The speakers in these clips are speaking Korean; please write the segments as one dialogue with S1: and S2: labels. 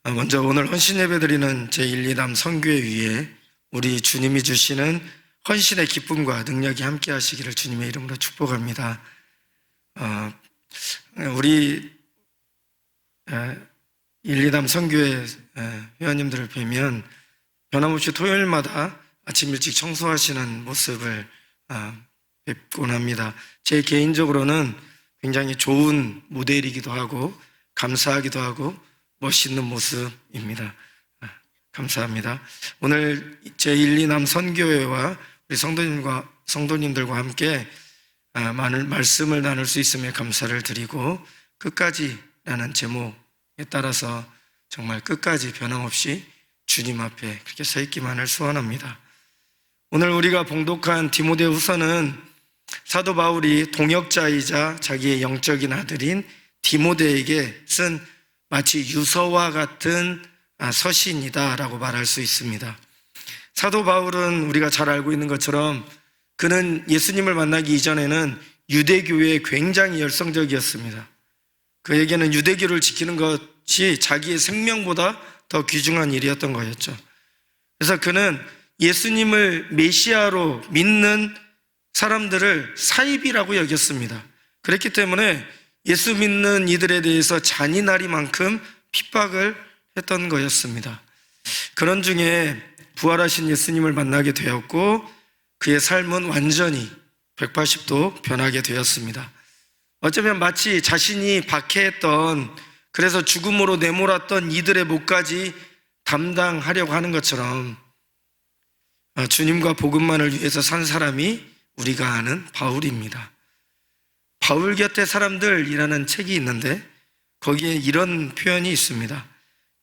S1: 먼저 오늘 헌신 예배 드리는 제1, 2남 선교회 위에 우리 주님이 주시는 헌신의 기쁨과 능력이 함께 하시기를 주님의 이름으로 축복합니다. 우리 1, 2남 선교회 회원님들을 뵈면 변함없이 토요일마다 아침 일찍 청소하시는 모습을 뵙곤 합니다. 제 개인적으로는 굉장히 좋은 모델이기도 하고 감사하기도 하고 멋있는 모습입니다. 감사합니다. 오늘 제1, 2남 선교회와 우리 성도님들과 함께 많은 말씀을 나눌 수 있음에 감사를 드리고, 끝까지라는 제목에 따라서 정말 끝까지 변함없이 주님 앞에 그렇게 서 있기만을 소원합니다. 오늘 우리가 봉독한 디모데후서는 사도 바울이 동역자이자 자기의 영적인 아들인 디모데에게 쓴 마치 유서와 같은 서신이다라고 말할 수 있습니다. 사도 바울은 우리가 잘 알고 있는 것처럼 그는 예수님을 만나기 이전에는 유대교에 굉장히 열성적이었습니다. 그에게는 유대교를 지키는 것이 자기의 생명보다 더 귀중한 일이었던 거였죠. 그래서 그는 예수님을 메시아로 믿는 사람들을 사입이라고 여겼습니다. 그렇기 때문에 예수 믿는 이들에 대해서 잔인하리만큼 핍박을 했던 거였습니다. 그런 중에 부활하신 예수님을 만나게 되었고 그의 삶은 완전히 180도 변하게 되었습니다. 어쩌면 마치 자신이 박해했던, 그래서 죽음으로 내몰았던 이들의 몫까지 담당하려고 하는 것처럼 주님과 복음만을 위해서 산 사람이 우리가 아는 바울입니다. 바울 곁의 사람들이라는 책이 있는데 거기에 이런 표현이 있습니다.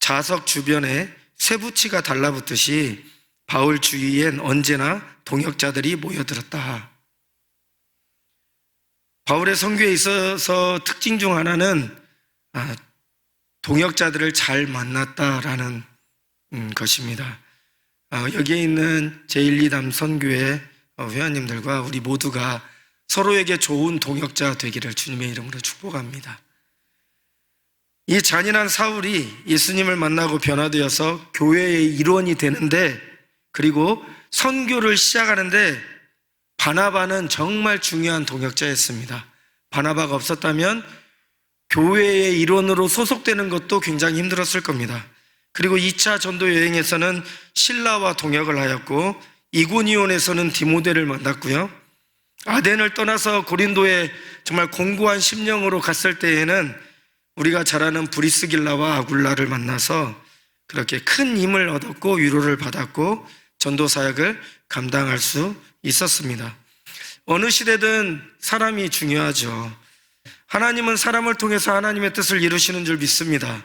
S1: 자석 주변에 쇠붙이가 달라붙듯이 바울 주위엔 언제나 동역자들이 모여들었다. 바울의 선교에 있어서 특징 중 하나는 동역자들을 잘 만났다라는 것입니다. 여기에 있는 제1, 2남 선교회 회원님들과 우리 모두가 서로에게 좋은 동역자 되기를 주님의 이름으로 축복합니다. 이 잔인한 사울이 예수님을 만나고 변화되어서 교회의 일원이 되는데, 그리고 선교를 시작하는데 바나바는 정말 중요한 동역자였습니다. 바나바가 없었다면 교회의 일원으로 소속되는 것도 굉장히 힘들었을 겁니다. 그리고 2차 전도 여행에서는 실라와 동역을 하였고, 이고니온에서는 디모데를 만났고요. 아덴을 떠나서 고린도에 정말 공고한 심령으로 갔을 때에는 우리가 잘 아는 브리스길라와 아굴라를 만나서 그렇게 큰 힘을 얻었고 위로를 받았고 전도 사역을 감당할 수 있었습니다. 어느 시대든 사람이 중요하죠. 하나님은 사람을 통해서 하나님의 뜻을 이루시는 줄 믿습니다.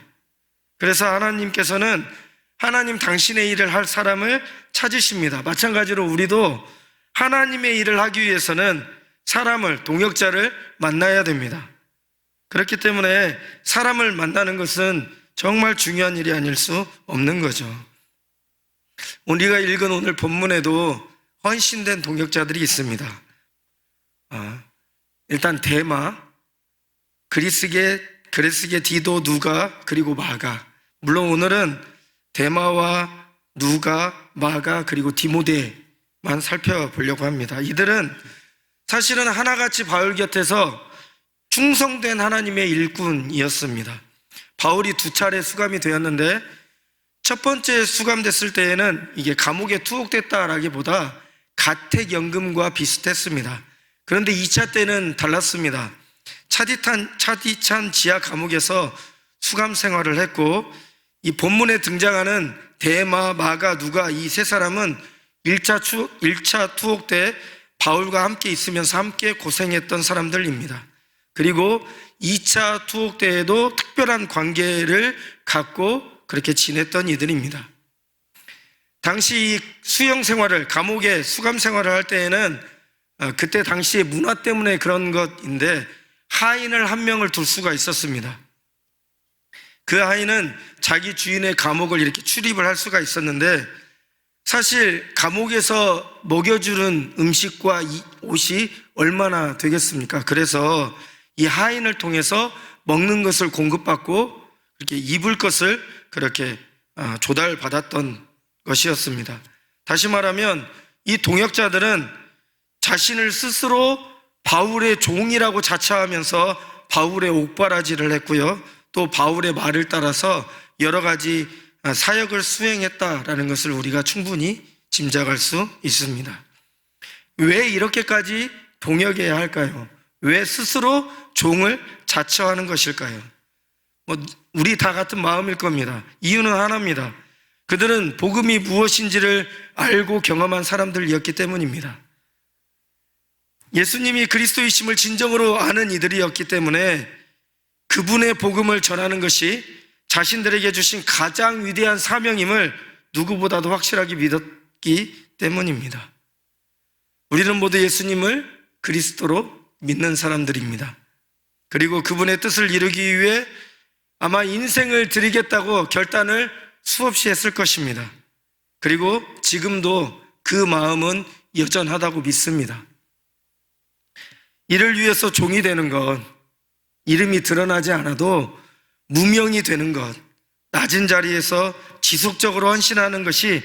S1: 그래서 하나님께서는 하나님 당신의 일을 할 사람을 찾으십니다. 마찬가지로 우리도 하나님의 일을 하기 위해서는 사람을, 동역자를 만나야 됩니다. 그렇기 때문에 사람을 만나는 것은 정말 중요한 일이 아닐 수 없는 거죠. 우리가 읽은 오늘 본문에도 헌신된 동역자들이 있습니다. 일단 데마, 그리스계 디도, 누가, 그리고 마가. 물론 오늘은 데마와 누가, 마가, 그리고 디모데만 살펴보려고 합니다. 이들은 사실은 하나같이 바울 곁에서 충성된 하나님의 일꾼이었습니다. 바울이 2차례 수감이 되었는데 첫 번째 수감됐을 때에는 이게 감옥에 투옥됐다라기보다 가택연금과 비슷했습니다. 그런데 2차 때는 달랐습니다. 차디찬 지하 감옥에서 수감 생활을 했고, 이 본문에 등장하는 데마, 마가, 누가, 이 세 사람은 1차 투옥 때 바울과 함께 있으면서 함께 고생했던 사람들입니다. 그리고 2차 투옥 때에도 특별한 관계를 갖고 그렇게 지냈던 이들입니다. 당시 수용 생활을, 감옥에 수감 생활을 할 때에는 그때 당시의 문화 때문에 그런 것인데 하인을 한 명을 둘 수가 있었습니다. 그 하인은 자기 주인의 감옥을 이렇게 출입을 할 수가 있었는데, 사실 감옥에서 먹여주는 음식과 옷이 얼마나 되겠습니까? 그래서 이 하인을 통해서 먹는 것을 공급받고 이렇게 입을 것을 그렇게 조달받았던 것이었습니다. 다시 말하면 이 동역자들은 자신을 스스로 바울의 종이라고 자처하면서 바울의 옥바라지를 했고요, 또 바울의 말을 따라서 여러 가지 사역을 수행했다라는 것을 우리가 충분히 짐작할 수 있습니다. 왜 이렇게까지 동역해야 할까요? 왜 스스로 종을 자처하는 것일까요? 우리 다 같은 마음일 겁니다. 이유는 하나입니다. 그들은 복음이 무엇인지를 알고 경험한 사람들이었기 때문입니다. 예수님이 그리스도이심을 진정으로 아는 이들이었기 때문에 그분의 복음을 전하는 것이 자신들에게 주신 가장 위대한 사명임을 누구보다도 확실하게 믿었기 때문입니다. 우리는 모두 예수님을 그리스도로 믿는 사람들입니다. 그리고 그분의 뜻을 이루기 위해 아마 인생을 드리겠다고 결단을 수없이 했을 것입니다. 그리고 지금도 그 마음은 여전하다고 믿습니다. 이를 위해서 종이 되는 것, 이름이 드러나지 않아도 무명이 되는 것, 낮은 자리에서 지속적으로 헌신하는 것이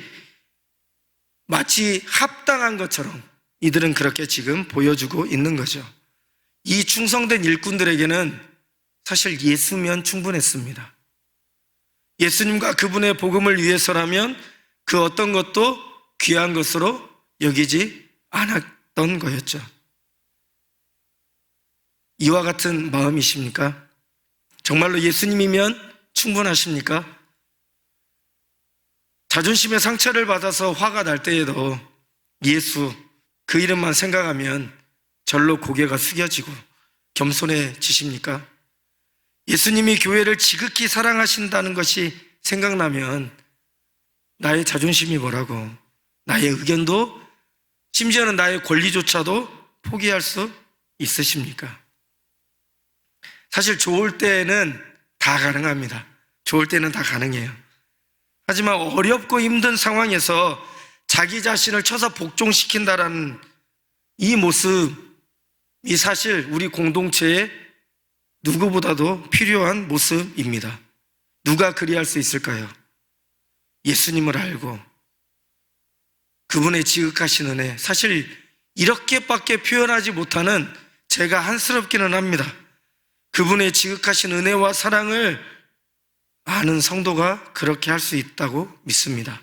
S1: 마치 합당한 것처럼 이들은 그렇게 지금 보여주고 있는 거죠. 이 충성된 일꾼들에게는 사실 예수면 충분했습니다. 예수님과 그분의 복음을 위해서라면 그 어떤 것도 귀한 것으로 여기지 않았던 거였죠. 이와 같은 마음이십니까? 정말로 예수님이면 충분하십니까? 자존심의 상처를 받아서 화가 날 때에도 예수, 그 이름만 생각하면 절로 고개가 숙여지고 겸손해지십니까? 예수님이 교회를 지극히 사랑하신다는 것이 생각나면 나의 자존심이 뭐라고, 나의 의견도, 심지어는 나의 권리조차도 포기할 수 있으십니까? 사실 좋을 때는 다 가능합니다. 좋을 때는 다 가능해요. 하지만 어렵고 힘든 상황에서 자기 자신을 쳐서 복종시킨다라는 이 모습이 사실 우리 공동체에 누구보다도 필요한 모습입니다. 누가 그리할 수 있을까요? 예수님을 알고 그분의 지극하신 은혜, 사실 이렇게밖에 표현하지 못하는 제가 한스럽기는 합니다. 그분의 지극하신 은혜와 사랑을 아는 성도가 그렇게 할 수 있다고 믿습니다.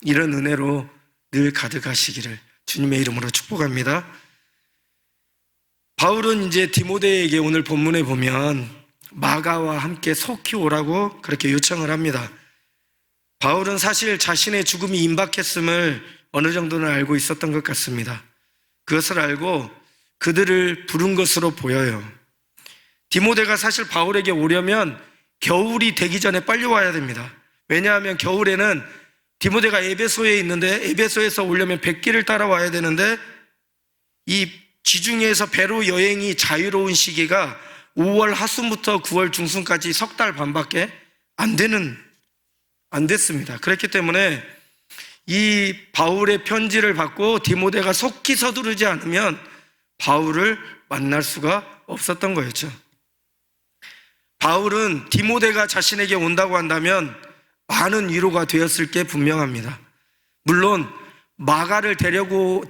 S1: 이런 은혜로 늘 가득하시기를 주님의 이름으로 축복합니다. 바울은 이제 디모데에게 오늘 본문에 보면 마가와 함께 속히 오라고 그렇게 요청을 합니다. 바울은 사실 자신의 죽음이 임박했음을 어느 정도는 알고 있었던 것 같습니다. 그것을 알고 그들을 부른 것으로 보여요. 디모데가 사실 바울에게 오려면 겨울이 되기 전에 빨리 와야 됩니다. 왜냐하면 겨울에는 디모데가 에베소에 있는데 에베소에서 오려면 백기를 따라와야 되는데 이 지중해에서 배로 여행이 자유로운 시기가 5월 하순부터 9월 중순까지 석 달 반밖에 안 됐습니다. 그렇기 때문에 이 바울의 편지를 받고 디모데가 속히 서두르지 않으면 바울을 만날 수가 없었던 거였죠. 바울은 디모데가 자신에게 온다고 한다면 많은 위로가 되었을 게 분명합니다. 물론 마가를 데리고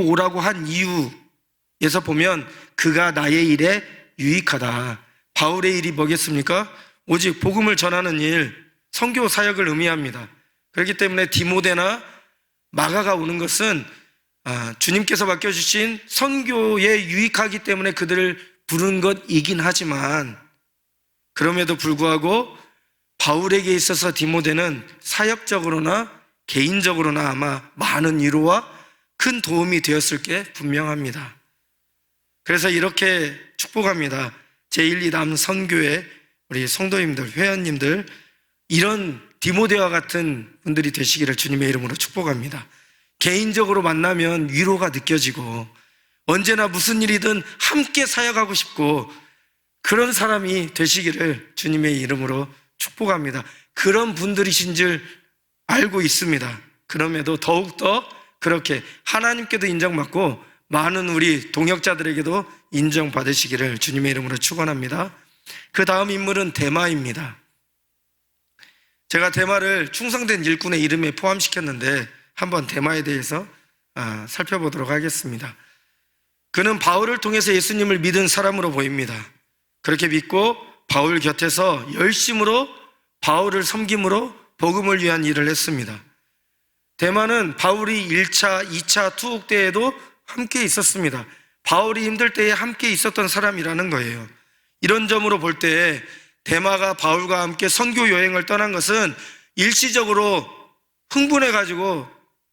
S1: 오라고 한 이유에서 보면 그가 나의 일에 유익하다. 바울의 일이 뭐겠습니까? 오직 복음을 전하는 일, 선교 사역을 의미합니다. 그렇기 때문에 디모데나 마가가 오는 것은 주님께서 맡겨주신 선교에 유익하기 때문에 그들을 부른 것이긴 하지만 그럼에도 불구하고 바울에게 있어서 디모데는 사역적으로나 개인적으로나 아마 많은 위로와 큰 도움이 되었을 게 분명합니다. 그래서 이렇게 축복합니다. 제1, 2남 선교회 우리 성도님들, 회원님들, 이런 디모데와 같은 분들이 되시기를 주님의 이름으로 축복합니다. 개인적으로 만나면 위로가 느껴지고 언제나 무슨 일이든 함께 사역하고 싶고 그런 사람이 되시기를 주님의 이름으로 축복합니다. 그런 분들이신 줄 알고 있습니다. 그럼에도 더욱더 그렇게 하나님께도 인정받고 많은 우리 동역자들에게도 인정받으시기를 주님의 이름으로 축원합니다. 그 다음 인물은 데마입니다. 제가 대마를 충성된 일꾼의 이름에 포함시켰는데 한번 대마에 대해서 살펴보도록 하겠습니다. 그는 바울을 통해서 예수님을 믿은 사람으로 보입니다. 그렇게 믿고 바울 곁에서 열심으로 바울을 섬김으로 복음을 위한 일을 했습니다. 대마는 바울이 1차, 2차 투옥 때에도 함께 있었습니다. 바울이 힘들 때에 함께 있었던 사람이라는 거예요. 이런 점으로 볼 때 대마가 바울과 함께 선교 여행을 떠난 것은 일시적으로 흥분해가지고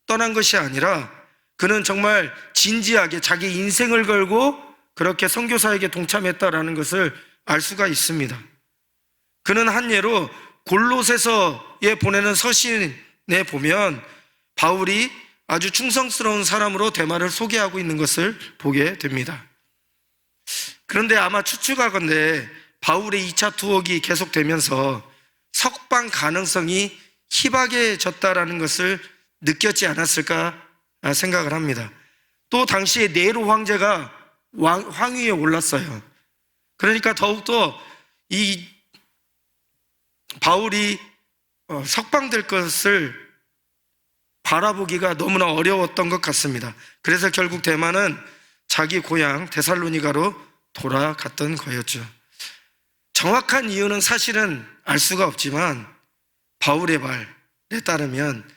S1: 떠난 것이 아니라 그는 정말 진지하게 자기 인생을 걸고 그렇게 선교사에게 동참했다라는 것을 알 수가 있습니다. 그는 한 예로 골로새서에 보내는 서신에 보면 바울이 아주 충성스러운 사람으로 대마를 소개하고 있는 것을 보게 됩니다. 그런데 아마 추측하건대 바울의 2차 투옥이 계속되면서 석방 가능성이 희박해졌다라는 것을 느꼈지 않았을까 생각을 합니다. 또 당시에 네로 황제가 황위에 올랐어요. 그러니까 더욱더 이 바울이 석방될 것을 바라보기가 너무나 어려웠던 것 같습니다. 그래서 결국 대마는 자기 고향 데살로니가로 돌아갔던 거였죠. 정확한 이유는 사실은 알 수가 없지만 바울의 말에 따르면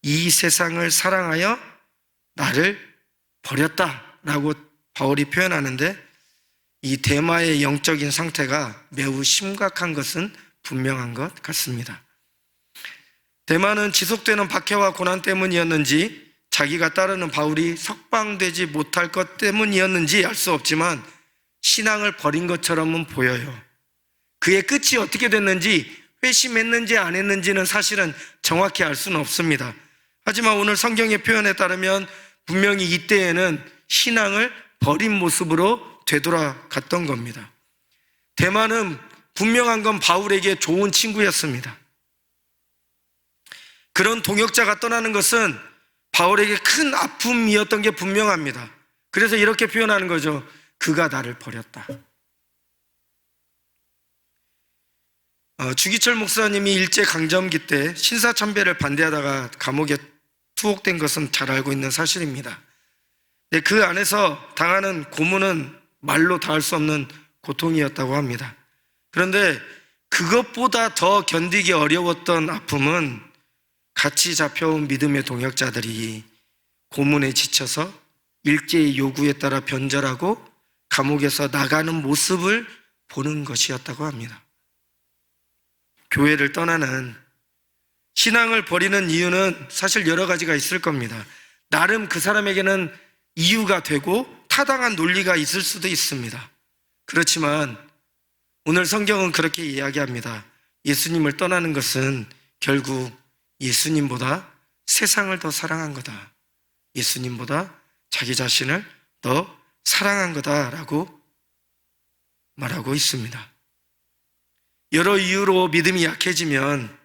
S1: 이 세상을 사랑하여 나를 버렸다라고 바울이 표현하는데 이 대마의 영적인 상태가 매우 심각한 것은 분명한 것 같습니다. 대마는 지속되는 박해와 고난 때문이었는지 자기가 따르는 바울이 석방되지 못할 것 때문이었는지 알 수 없지만 신앙을 버린 것처럼은 보여요. 그의 끝이 어떻게 됐는지 회심했는지 안 했는지는 사실은 정확히 알 수는 없습니다. 하지만 오늘 성경의 표현에 따르면 분명히 이때에는 신앙을 버린 모습으로 되돌아갔던 겁니다. 대마는 분명한 건 바울에게 좋은 친구였습니다. 그런 동역자가 떠나는 것은 바울에게 큰 아픔이었던 게 분명합니다. 그래서 이렇게 표현하는 거죠. 그가 나를 버렸다. 주기철 목사님이 일제강점기 때 신사참배를 반대하다가 감옥에 투옥된 것은 잘 알고 있는 사실입니다. 그 안에서 당하는 고문은 말로 다할 수 없는 고통이었다고 합니다. 그런데 그것보다 더 견디기 어려웠던 아픔은 같이 잡혀온 믿음의 동역자들이 고문에 지쳐서 일제의 요구에 따라 변절하고 감옥에서 나가는 모습을 보는 것이었다고 합니다. 교회를 떠나는 신앙을 버리는 이유는 사실 여러 가지가 있을 겁니다. 나름 그 사람에게는 이유가 되고 타당한 논리가 있을 수도 있습니다. 그렇지만 오늘 성경은 그렇게 이야기합니다. 예수님을 떠나는 것은 결국 예수님보다 세상을 더 사랑한 거다. 예수님보다 자기 자신을 더 사랑한 거다라고 말하고 있습니다. 여러 이유로 믿음이 약해지면,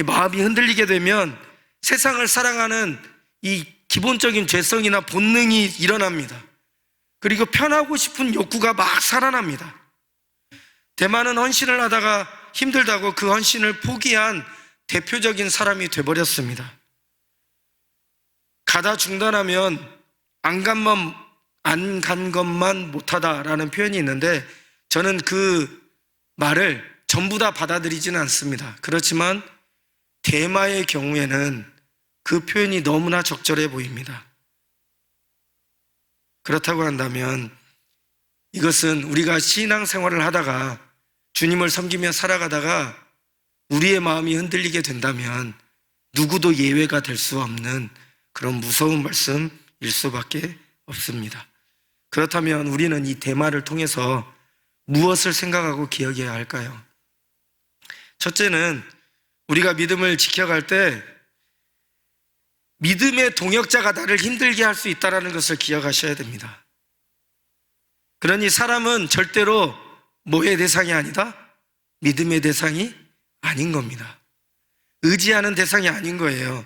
S1: 마음이 흔들리게 되면 세상을 사랑하는 이 기본적인 죄성이나 본능이 일어납니다. 그리고 편하고 싶은 욕구가 막 살아납니다. 대마는 헌신을 하다가 힘들다고 그 헌신을 포기한 대표적인 사람이 돼버렸습니다. 가다 중단하면 안 간 것만 못하다라는 표현이 있는데 저는 그 말을 전부 다 받아들이지는 않습니다. 그렇지만 대마의 경우에는 그 표현이 너무나 적절해 보입니다. 그렇다고 한다면 이것은 우리가 신앙생활을 하다가 주님을 섬기며 살아가다가 우리의 마음이 흔들리게 된다면 누구도 예외가 될 수 없는 그런 무서운 말씀일 수밖에 없습니다. 그렇다면 우리는 이 대마를 통해서 무엇을 생각하고 기억해야 할까요? 첫째는 우리가 믿음을 지켜갈 때 믿음의 동역자가 나를 힘들게 할 수 있다는 것을 기억하셔야 됩니다. 그러니 사람은 절대로 뭐의 대상이 아니다? 믿음의 대상이 아닌 겁니다. 의지하는 대상이 아닌 거예요.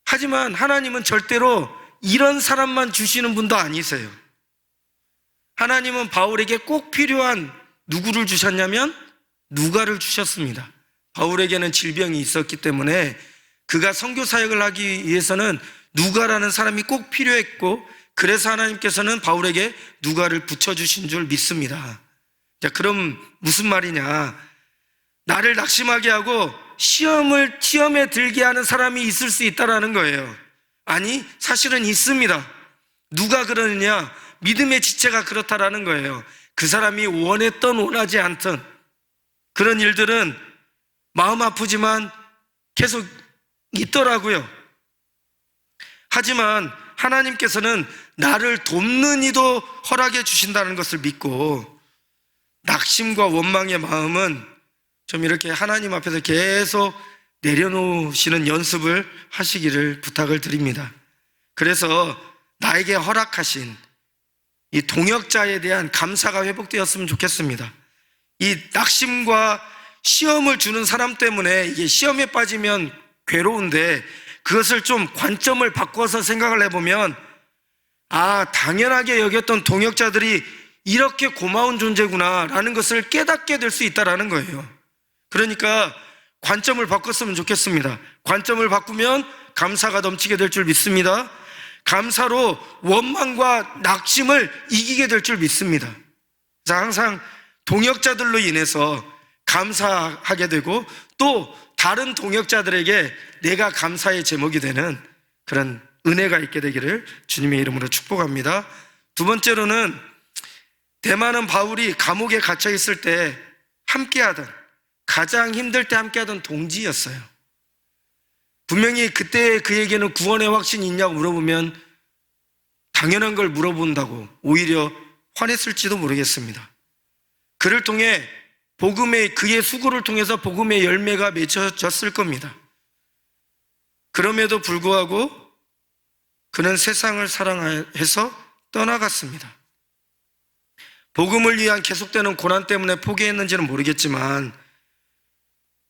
S1: 하지만 하나님은 절대로 이런 사람만 주시는 분도 아니세요. 하나님은 바울에게 꼭 필요한 누구를 주셨냐면 누가를 주셨습니다. 바울에게는 질병이 있었기 때문에 그가 선교 사역을 하기 위해서는 누가라는 사람이 꼭 필요했고, 그래서 하나님께서는 바울에게 누가를 붙여주신 줄 믿습니다. 자, 그럼 무슨 말이냐? 나를 낙심하게 하고 시험에 들게 하는 사람이 있을 수 있다라는 거예요. 아니, 사실은 있습니다. 누가 그러느냐? 믿음의 지체가 그렇다라는 거예요. 그 사람이 원했던 원하지 않던 그런 일들은 마음 아프지만 계속 있더라고요. 하지만 하나님께서는 나를 돕는 이도 허락해 주신다는 것을 믿고, 낙심과 원망의 마음은 좀 이렇게 하나님 앞에서 계속 내려놓으시는 연습을 하시기를 부탁을 드립니다. 그래서 나에게 허락하신 이 동역자에 대한 감사가 회복되었으면 좋겠습니다. 이 낙심과 시험을 주는 사람 때문에 이게 시험에 빠지면 괴로운데, 그것을 좀 관점을 바꿔서 생각을 해보면, 당연하게 여겼던 동역자들이 이렇게 고마운 존재구나 라는 것을 깨닫게 될 수 있다는 거예요. 그러니까 관점을 바꿨으면 좋겠습니다. 관점을 바꾸면 감사가 넘치게 될 줄 믿습니다. 감사로 원망과 낙심을 이기게 될 줄 믿습니다. 그래서 항상 동역자들로 인해서 감사하게 되고, 또 다른 동역자들에게 내가 감사의 제목이 되는 그런 은혜가 있게 되기를 주님의 이름으로 축복합니다. 두 번째로는 대만은 바울이 감옥에 갇혀 있을 때 함께하던, 가장 힘들 때 함께하던 동지였어요. 분명히 그때 그에게는 구원의 확신이 있냐고 물어보면 당연한 걸 물어본다고 오히려 화냈을지도 모르겠습니다. 그를 통해 그의 수고를 통해서 복음의 열매가 맺혀졌을 겁니다. 그럼에도 불구하고 그는 세상을 사랑해서 떠나갔습니다. 복음을 위한 계속되는 고난 때문에 포기했는지는 모르겠지만,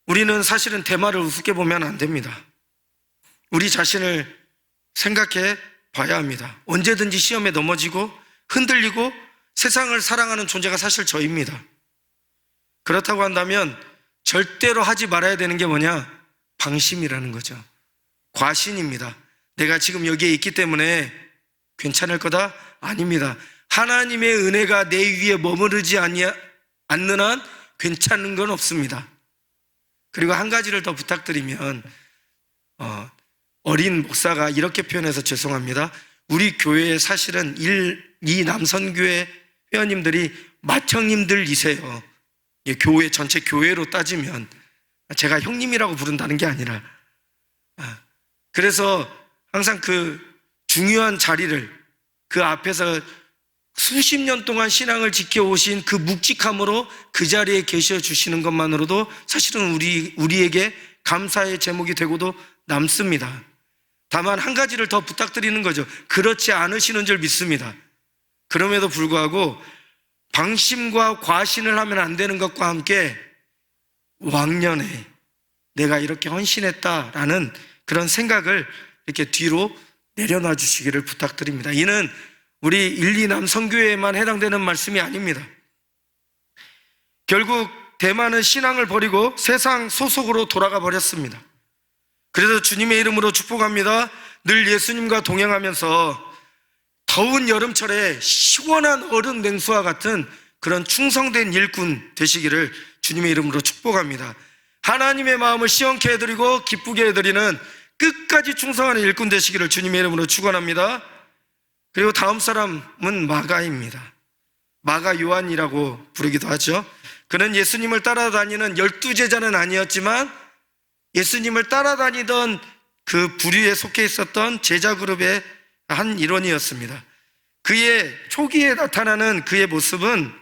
S1: 우리는 사실은 대마를 우습게 보면 안 됩니다. 우리 자신을 생각해 봐야 합니다. 언제든지 시험에 넘어지고 흔들리고 세상을 사랑하는 존재가 사실 저입니다. 그렇다고 한다면 절대로 하지 말아야 되는 게 뭐냐? 방심이라는 거죠. 과신입니다. 내가 지금 여기에 있기 때문에 괜찮을 거다? 아닙니다. 하나님의 은혜가 내 위에 머무르지 않는 한 괜찮은 건 없습니다. 그리고 한 가지를 더 부탁드리면, 어린 목사가 이렇게 표현해서 죄송합니다. 우리 교회에 사실은 이 남선교회 회원님들이 맏형님들이세요. 교회 전체 교회로 따지면 제가 형님이라고 부른다는 게 아니라, 그래서 항상 그 중요한 자리를 그 앞에서 수십 년 동안 신앙을 지켜오신 그 묵직함으로 그 자리에 계셔 주시는 것만으로도 사실은 우리에게 감사의 제목이 되고도 남습니다. 다만 한 가지를 더 부탁드리는 거죠. 그렇지 않으시는 줄 믿습니다. 그럼에도 불구하고 방심과 과신을 하면 안 되는 것과 함께 왕년에 내가 이렇게 헌신했다라는 그런 생각을 이렇게 뒤로 내려놔 주시기를 부탁드립니다. 이는 우리 1, 2남 선교회에만 해당되는 말씀이 아닙니다. 결국 대만은 신앙을 버리고 세상 소속으로 돌아가 버렸습니다. 그래서 주님의 이름으로 축복합니다. 늘 예수님과 동행하면서 더운 여름철에 시원한 얼음 냉수와 같은 그런 충성된 일꾼 되시기를 주님의 이름으로 축복합니다. 하나님의 마음을 시원케 해드리고 기쁘게 해드리는 끝까지 충성하는 일꾼 되시기를 주님의 이름으로 축원합니다. 그리고 다음 사람은 마가입니다. 마가 요한이라고 부르기도 하죠. 그는 예수님을 따라다니는 12제자는 아니었지만 예수님을 따라다니던 그 부류에 속해 있었던 제자 그룹의 한 일원이었습니다. 그의 초기에 나타나는 그의 모습은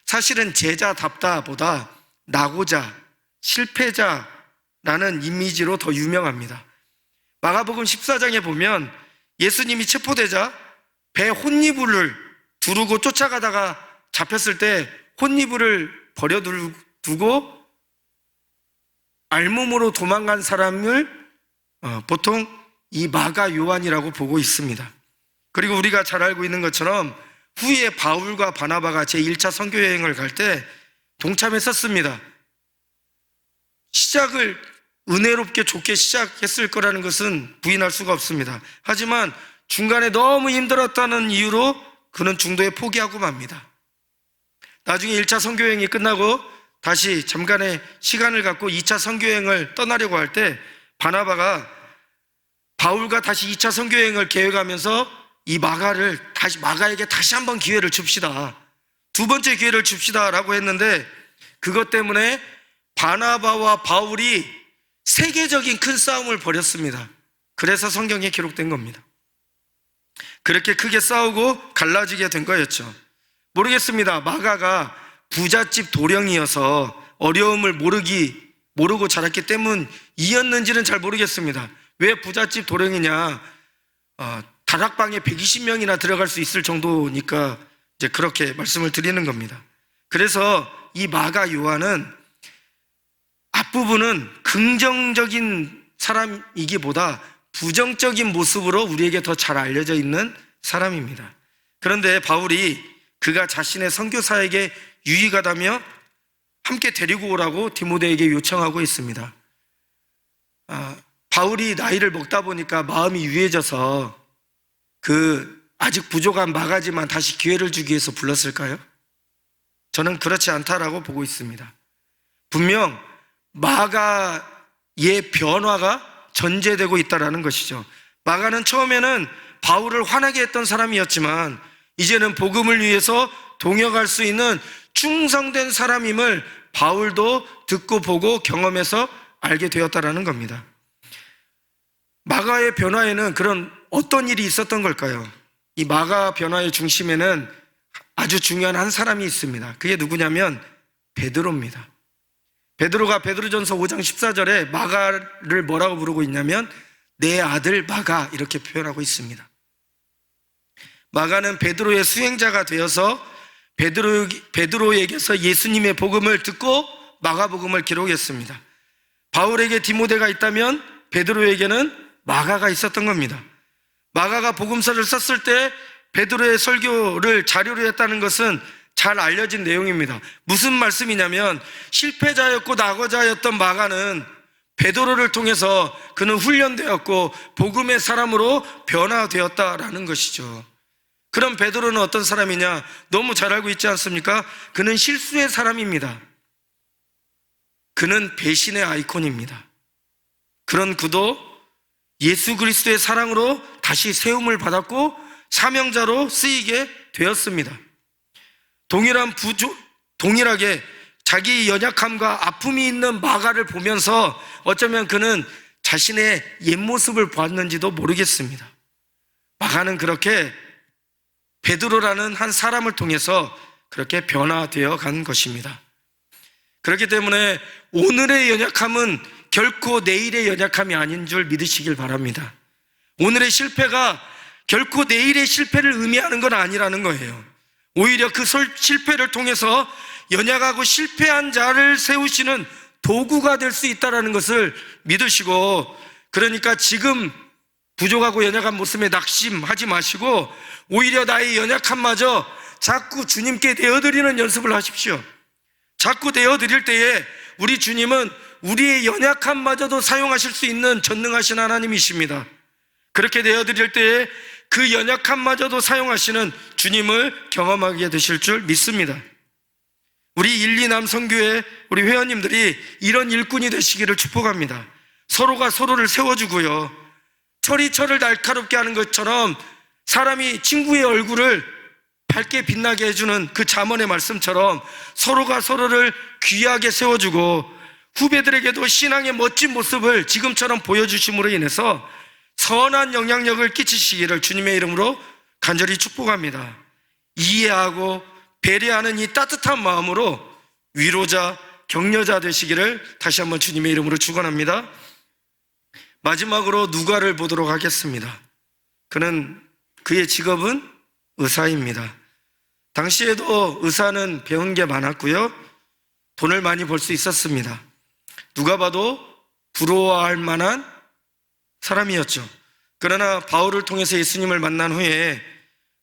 S1: 사실은 제자답다보다 낙오자, 실패자라는 이미지로 더 유명합니다. 마가복음 14장에 보면 예수님이 체포되자 배 혼이불을 두르고 쫓아가다가 잡혔을 때 혼이불을 버려두고 알몸으로 도망간 사람을 보통 이 마가 요한이라고 보고 있습니다. 그리고 우리가 잘 알고 있는 것처럼 후에 바울과 바나바가 제1차 선교여행을 갈 때 동참했었습니다. 시작을 은혜롭게 좋게 시작했을 거라는 것은 부인할 수가 없습니다. 하지만 중간에 너무 힘들었다는 이유로 그는 중도에 포기하고 맙니다. 나중에 1차 선교여행이 끝나고 다시 잠깐의 시간을 갖고 2차 선교여행을 떠나려고 할 때 바나바가 바울과 다시 2차 선교여행을 계획하면서 이 마가에게 다시 한번 기회를 줍시다. 두 번째 기회를 줍시다 라고 했는데 그것 때문에 바나바와 바울이 세계적인 큰 싸움을 벌였습니다. 그래서 성경에 기록된 겁니다. 그렇게 크게 싸우고 갈라지게 된 거였죠. 모르겠습니다. 마가가 부잣집 도령이어서 어려움을 모르고 자랐기 때문이었는지는 잘 모르겠습니다. 왜 부잣집 도령이냐? 다락방에 120명이나 들어갈 수 있을 정도니까 이제 그렇게 말씀을 드리는 겁니다. 그래서 이 마가 요한은 앞부분은 긍정적인 사람이기보다 부정적인 모습으로 우리에게 더 잘 알려져 있는 사람입니다. 그런데 바울이 그가 자신의 선교사에게 유익하다며 함께 데리고 오라고 디모데에게 요청하고 있습니다. 바울이 나이를 먹다 보니까 마음이 유해져서 그 아직 부족한 마가지만 다시 기회를 주기 위해서 불렀을까요? 저는 그렇지 않다라고 보고 있습니다. 분명 마가의 변화가 전제되고 있다는 것이죠. 마가는 처음에는 바울을 화나게 했던 사람이었지만 이제는 복음을 위해서 동역할 수 있는 충성된 사람임을 바울도 듣고 보고 경험해서 알게 되었다는 겁니다. 마가의 변화에는 그런 어떤 일이 있었던 걸까요? 이 마가 변화의 중심에는 아주 중요한 한 사람이 있습니다. 그게 누구냐면 베드로입니다. 베드로가 베드로전서 5장 14절에 마가를 뭐라고 부르고 있냐면 내 아들 마가 이렇게 표현하고 있습니다. 마가는 베드로의 수행자가 되어서 베드로에게서 예수님의 복음을 듣고 마가복음을 기록했습니다. 바울에게 디모데가 있다면 베드로에게는 마가가 있었던 겁니다. 마가가 복음서를 썼을 때 베드로의 설교를 자료로 했다는 것은 잘 알려진 내용입니다. 무슨 말씀이냐면 실패자였고 낙오자였던 마가는 베드로를 통해서 그는 훈련되었고 복음의 사람으로 변화되었다라는 것이죠. 그럼 베드로는 어떤 사람이냐? 너무 잘 알고 있지 않습니까? 그는 실수의 사람입니다. 그는 배신의 아이콘입니다. 그런 그도 예수 그리스도의 사랑으로 다시 세움을 받았고 사명자로 쓰이게 되었습니다. 동일하게 자기 연약함과 아픔이 있는 마가를 보면서 어쩌면 그는 자신의 옛 모습을 보았는지도 모르겠습니다. 마가는 그렇게 베드로라는 한 사람을 통해서 그렇게 변화되어 간 것입니다. 그렇기 때문에 오늘의 연약함은 결코 내일의 연약함이 아닌 줄 믿으시길 바랍니다. 오늘의 실패가 결코 내일의 실패를 의미하는 건 아니라는 거예요. 오히려 그 실패를 통해서 연약하고 실패한 자를 세우시는 도구가 될 수 있다는 것을 믿으시고, 그러니까 지금 부족하고 연약한 모습에 낙심하지 마시고 오히려 나의 연약함마저 자꾸 주님께 내어드리는 연습을 하십시오. 자꾸 내어드릴 때에 우리 주님은 우리의 연약함마저도 사용하실 수 있는 전능하신 하나님이십니다. 그렇게 내어드릴 때에 그 연약함마저도 사용하시는 주님을 경험하게 되실 줄 믿습니다. 우리 1,2남 선교회 우리 회원님들이 이런 일꾼이 되시기를 축복합니다. 서로가 서로를 세워주고요, 철이 철을 날카롭게 하는 것처럼 사람이 친구의 얼굴을 밝게 빛나게 해주는 그 잠언의 말씀처럼 서로가 서로를 귀하게 세워주고 후배들에게도 신앙의 멋진 모습을 지금처럼 보여주심으로 인해서 선한 영향력을 끼치시기를 주님의 이름으로 간절히 축복합니다. 이해하고 배려하는 이 따뜻한 마음으로 위로자, 격려자 되시기를 다시 한번 주님의 이름으로 축원합니다. 마지막으로 누가를 보도록 하겠습니다. 그의 직업은 의사입니다. 당시에도 의사는 배운 게 많았고요, 돈을 많이 벌 수 있었습니다. 누가 봐도 부러워할 만한 사람이었죠. 그러나 바울을 통해서 예수님을 만난 후에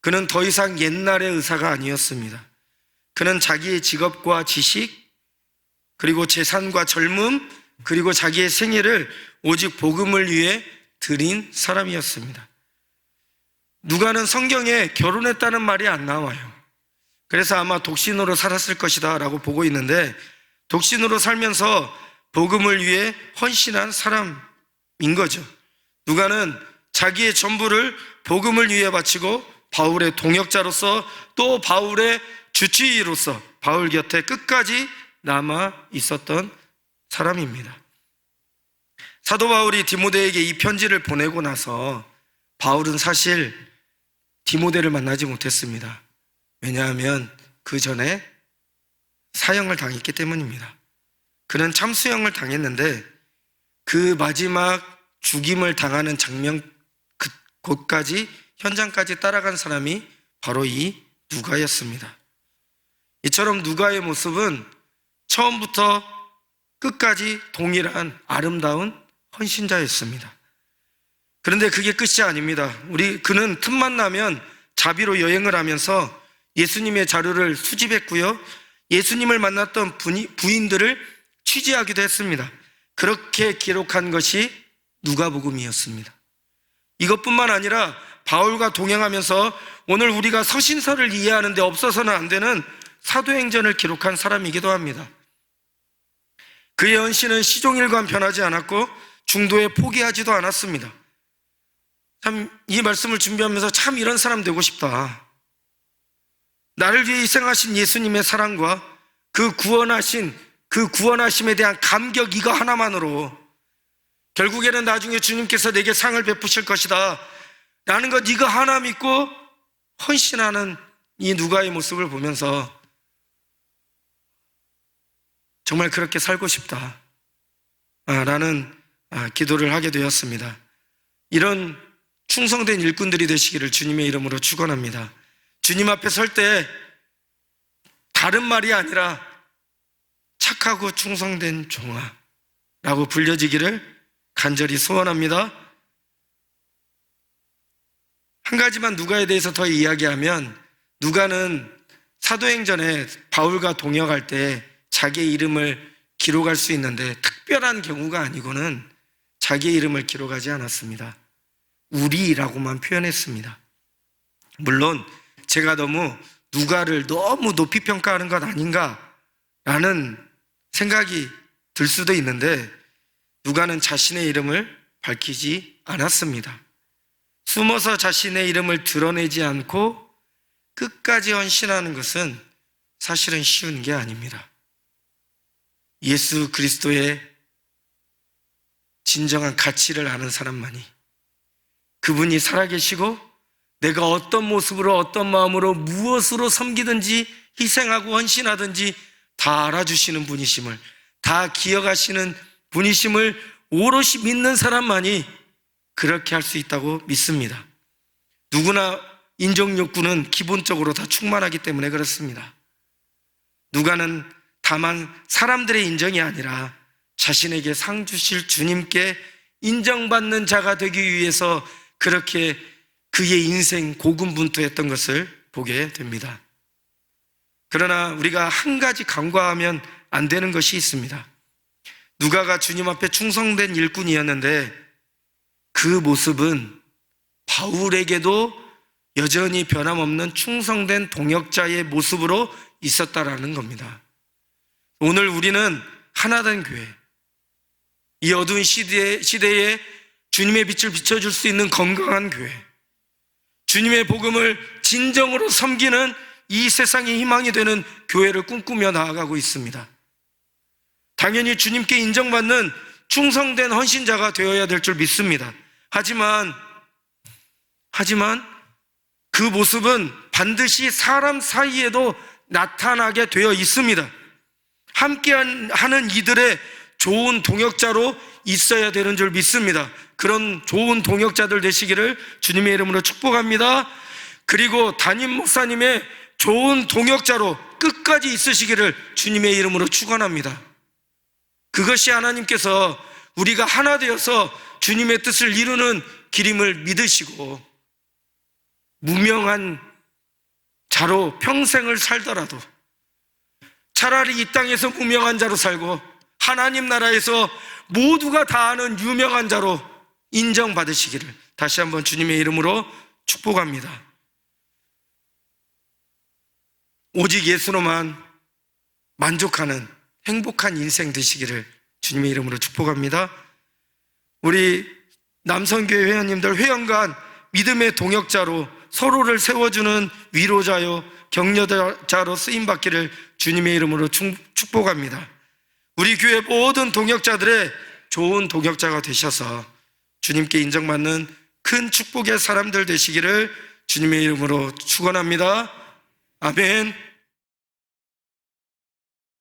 S1: 그는 더 이상 옛날의 의사가 아니었습니다. 그는 자기의 직업과 지식, 그리고 재산과 젊음, 그리고 자기의 생애를 오직 복음을 위해 드린 사람이었습니다. 누가는 성경에 결혼했다는 말이 안 나와요. 그래서 아마 독신으로 살았을 것이다 라고 보고 있는데, 독신으로 살면서 복음을 위해 헌신한 사람인 거죠. 누가는 자기의 전부를 복음을 위해 바치고 바울의 동역자로서 또 바울의 주치의로서 바울 곁에 끝까지 남아 있었던 사람입니다. 사도 바울이 디모데에게 이 편지를 보내고 나서 바울은 사실 디모데를 만나지 못했습니다. 왜냐하면 그 전에 사형을 당했기 때문입니다. 그는 참수형을 당했는데 그 마지막 죽임을 당하는 장면 곳까지, 현장까지 따라간 사람이 바로 이 누가였습니다. 이처럼 누가의 모습은 처음부터 끝까지 동일한 아름다운 헌신자였습니다. 그런데 그게 끝이 아닙니다. 그는 틈만 나면 자비로 여행을 하면서 예수님의 자료를 수집했고요, 예수님을 만났던 부인들을 취재하기도 했습니다. 그렇게 기록한 것이 누가복음이었습니다. 이것뿐만 아니라 바울과 동행하면서 오늘 우리가 서신서를 이해하는 데 없어서는 안 되는 사도행전을 기록한 사람이기도 합니다. 그의 헌신은 시종일관 변하지 않았고 중도에 포기하지도 않았습니다. 참, 이 말씀을 준비하면서 참 이런 사람 되고 싶다. 나를 위해 희생하신 예수님의 사랑과 그 구원하심에 대한 감격, 이거 하나만으로 결국에는 나중에 주님께서 내게 상을 베푸실 것이다 라는 것, 이거 하나 믿고 헌신하는 이 누가의 모습을 보면서 정말 그렇게 살고 싶다 라는 기도를 하게 되었습니다. 이런 충성된 일꾼들이 되시기를 주님의 이름으로 축원합니다. 주님 앞에 설 때 다른 말이 아니라 착하고 충성된 종아라고 불려지기를 간절히 소원합니다. 한 가지만 누가에 대해서 더 이야기하면, 누가는 사도행전에 바울과 동역할 때 자기의 이름을 기록할 수 있는데 특별한 경우가 아니고는 자기의 이름을 기록하지 않았습니다. 우리라고만 표현했습니다. 물론 제가 누가를 너무 높이 평가하는 것 아닌가라는 생각이 들 수도 있는데, 누가는 자신의 이름을 밝히지 않았습니다. 숨어서 자신의 이름을 드러내지 않고 끝까지 헌신하는 것은 사실은 쉬운 게 아닙니다. 예수 그리스도의 진정한 가치를 아는 사람만이, 그분이 살아계시고 내가 어떤 모습으로 어떤 마음으로 무엇으로 섬기든지 희생하고 헌신하든지 다 알아주시는 분이심을, 다 기억하시는 분이심을 오롯이 믿는 사람만이 그렇게 할 수 있다고 믿습니다. 누구나 인정 욕구는 기본적으로 다 충만하기 때문에 그렇습니다. 누가는 다만 사람들의 인정이 아니라 자신에게 상 주실 주님께 인정받는 자가 되기 위해서 그렇게 그의 인생 고군분투했던 것을 보게 됩니다. 그러나 우리가 한 가지 간과하면 안 되는 것이 있습니다. 누가가 주님 앞에 충성된 일꾼이었는데 그 모습은 바울에게도 여전히 변함없는 충성된 동역자의 모습으로 있었다라는 겁니다. 오늘 우리는 하나된 교회, 이 어두운 시대에 주님의 빛을 비춰줄 수 있는 건강한 교회, 주님의 복음을 진정으로 섬기는 이 세상의 희망이 되는 교회를 꿈꾸며 나아가고 있습니다. 당연히 주님께 인정받는 충성된 헌신자가 되어야 될 줄 믿습니다. 하지만 그 모습은 반드시 사람 사이에도 나타나게 되어 있습니다. 함께하는 이들의 좋은 동역자로 있어야 되는 줄 믿습니다. 그런 좋은 동역자들 되시기를 주님의 이름으로 축복합니다. 그리고 담임 목사님의 좋은 동역자로 끝까지 있으시기를 주님의 이름으로 축원합니다. 그것이 하나님께서 우리가 하나 되어서 주님의 뜻을 이루는 길임을 믿으시고 무명한 자로 평생을 살더라도 차라리 이 땅에서 무명한 자로 살고 하나님 나라에서 모두가 다 아는 유명한 자로 인정받으시기를 다시 한번 주님의 이름으로 축복합니다. 오직 예수로만 만족하는 행복한 인생 되시기를 주님의 이름으로 축복합니다. 우리 남선교회 회원님들 회원간 믿음의 동역자로 서로를 세워주는 위로자요 격려자로 쓰임받기를 주님의 이름으로 축복합니다. 우리 교회 모든 동역자들의 좋은 동역자가 되셔서 주님께 인정받는 큰 축복의 사람들 되시기를 주님의 이름으로 축원합니다. 아멘.